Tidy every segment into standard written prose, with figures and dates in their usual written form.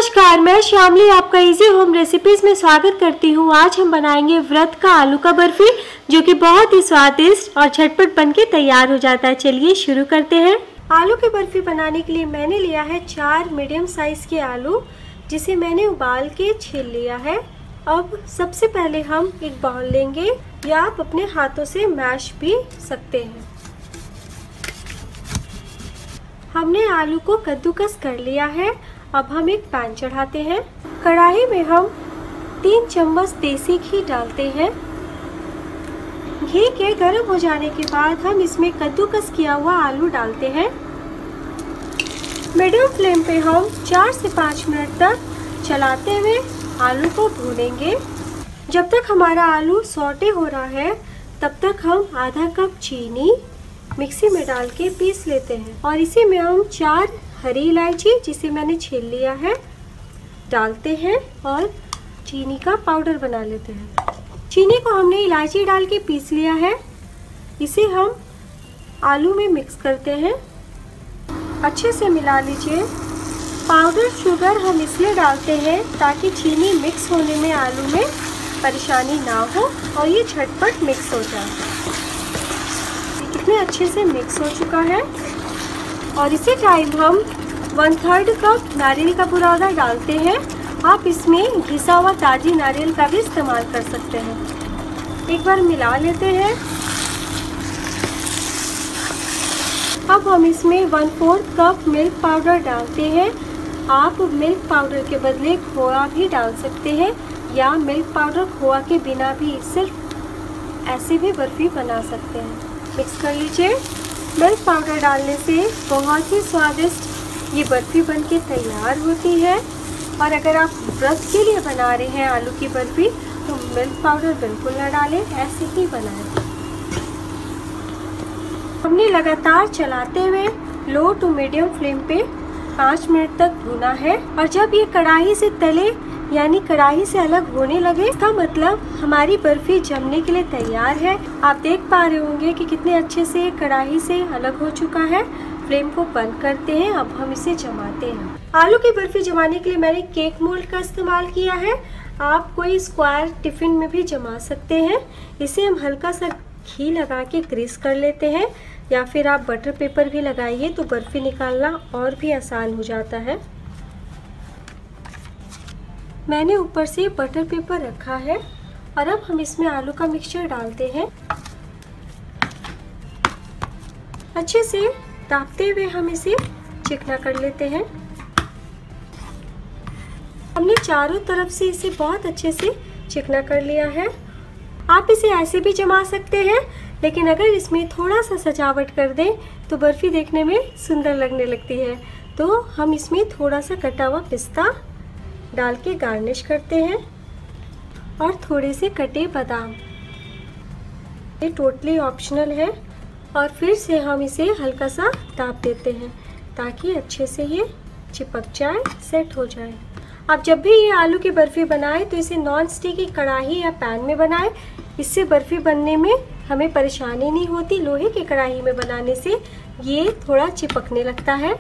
नमस्कार, मैं श्यामली आपका इजी होम रेसिपीज में स्वागत करती हूँ। आज हम बनाएंगे व्रत का आलू का बर्फी, जो कि बहुत ही स्वादिष्ट और झटपट बनके तैयार हो जाता है। चलिए शुरू करते हैं। आलू की बर्फी बनाने के लिए मैंने लिया है 4 मीडियम साइज के आलू, जिसे मैंने उबाल के छील लिया है। अब सबसे पहले हम एक बाउल लेंगे, या आप अपने हाथों से मैश भी सकते हैं। हमने आलू को कद्दूकस कर लिया है। अब हम एक पैन चढ़ाते हैं। कढ़ाई में हम 3 चम्मच देसी घी डालते हैं। घी के गर्म हो जाने के बाद हम इसमें कद्दूकस किया हुआ आलू डालते हैं। मीडियम फ्लेम पे हम 4 से 5 मिनट तक चलाते हुए आलू को भूनेंगे। जब तक हमारा आलू सौटे हो रहा है, तब तक हम आधा कप चीनी मिक्सी में डाल के पीस लेते हैं, और इसी में हम 4 हरी इलायची, जिसे मैंने छील लिया है, डालते हैं और चीनी का पाउडर बना लेते हैं। चीनी को हमने इलायची डाल के पीस लिया है। इसे हम आलू में मिक्स करते हैं। अच्छे से मिला लीजिए। पाउडर शुगर हम इसलिए डालते हैं ताकि चीनी मिक्स होने में आलू में परेशानी ना हो और ये झटपट मिक्स हो जाए। कितने अच्छे से मिक्स हो चुका है। और इसी टाइम हम 1/3 कप नारियल का बुरादा डालते हैं। आप इसमें घिसा हुआ ताजी नारियल का भी इस्तेमाल कर सकते हैं। एक बार मिला लेते हैं। अब हम इसमें 1/4 कप मिल्क पाउडर डालते हैं। आप मिल्क पाउडर के बदले खोआ भी डाल सकते हैं, या मिल्क पाउडर खोआ के बिना भी सिर्फ ऐसे भी बर्फी बना सकते हैं। मिक्स कर लीजिए। मिल्क पाउडर डालने से बहुत ही स्वादिष्ट ये बर्फी बनके तैयार होती है। और अगर आप व्रत के लिए बना रहे हैं आलू की बर्फी, तो मिल्क पाउडर बिल्कुल ना डालें, ऐसे ही बनाएं। हमने लगातार चलाते हुए लो टू मीडियम फ्लेम पे 5 मिनट तक भूना है। और जब ये कढ़ाई से तले, यानी कढ़ाई से अलग होने लगे, इसका मतलब हमारी बर्फी जमने के लिए तैयार है। आप देख पा रहे होंगे कि कितने अच्छे से कढ़ाई से अलग हो चुका है। फ्लेम को बंद करते हैं। अब हम इसे जमाते हैं। आलू की बर्फी जमाने के लिए मैंने केक मोल्ड का इस्तेमाल किया है। आप कोई स्क्वायर टिफिन में भी जमा सकते हैं। इसे हम हल्का सा घी लगा के ग्रीस कर लेते हैं, या फिर आप बटर पेपर भी लगाइए तो बर्फी निकालना और भी आसान हो जाता है। मैंने ऊपर से बटर पेपर रखा है, और अब हम इसमें आलू का मिक्सचर डालते हैं। अच्छे से दाबते हुए हम इसे चिकना कर लेते हैं। हमने चारों तरफ से इसे बहुत अच्छे से चिकना कर लिया है। आप इसे ऐसे भी जमा सकते हैं, लेकिन अगर इसमें थोड़ा सा सजावट कर दें तो बर्फी देखने में सुंदर लगने लगती है। तो हम इसमें थोड़ा सा कटा हुआ पिस्ता डाल के गार्निश करते हैं, और थोड़े से कटे बादाम। ये टोटली ऑप्शनल है। और फिर से हम इसे हल्का सा दाब देते हैं, ताकि अच्छे से ये चिपक जाए, सेट हो जाए। आप जब भी ये आलू की बर्फी बनाएं तो इसे नॉन स्टिक की कढ़ाई या पैन में बनाएं। इससे बर्फी बनने में हमें परेशानी नहीं होती। लोहे की कढ़ाई में बनाने से ये थोड़ा चिपकने लगता है।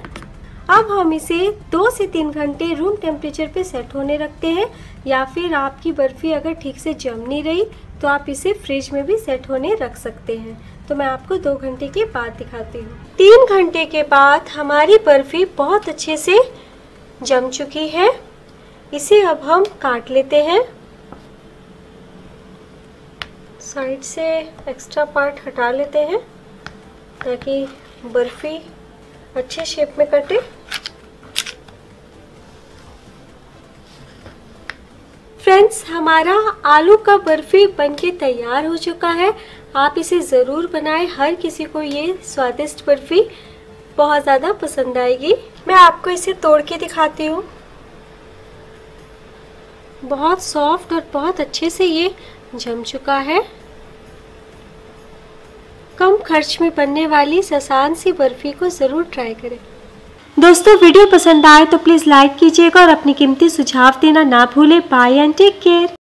अब हम इसे 2 से 3 घंटे रूम टेम्परेचर पे सेट होने रखते हैं, या फिर आपकी बर्फ़ी अगर ठीक से जम नहीं रही तो आप इसे फ्रिज में भी सेट होने रख सकते हैं। तो मैं आपको 2 घंटे के बाद दिखाती हूँ। 3 घंटे के बाद हमारी बर्फ़ी बहुत अच्छे से जम चुकी है। इसे अब हम काट लेते हैं। साइड से एक्स्ट्रा पार्ट हटा लेते हैं, ताकि बर्फ़ी अच्छे शेप में कटे। फ्रेंड्स, हमारा आलू का बर्फी बनके तैयार हो चुका है। आप इसे ज़रूर बनाएं। हर किसी को ये स्वादिष्ट बर्फी बहुत ज़्यादा पसंद आएगी। मैं आपको इसे तोड़ के दिखाती हूँ। बहुत सॉफ्ट और बहुत अच्छे से ये जम चुका है। कम खर्च में बनने वाली इस आसान सी बर्फी को ज़रूर ट्राई करें। दोस्तों, वीडियो पसंद आए तो प्लीज़ लाइक कीजिएगा और अपनी कीमती सुझाव देना ना भूलें। Bye and take care.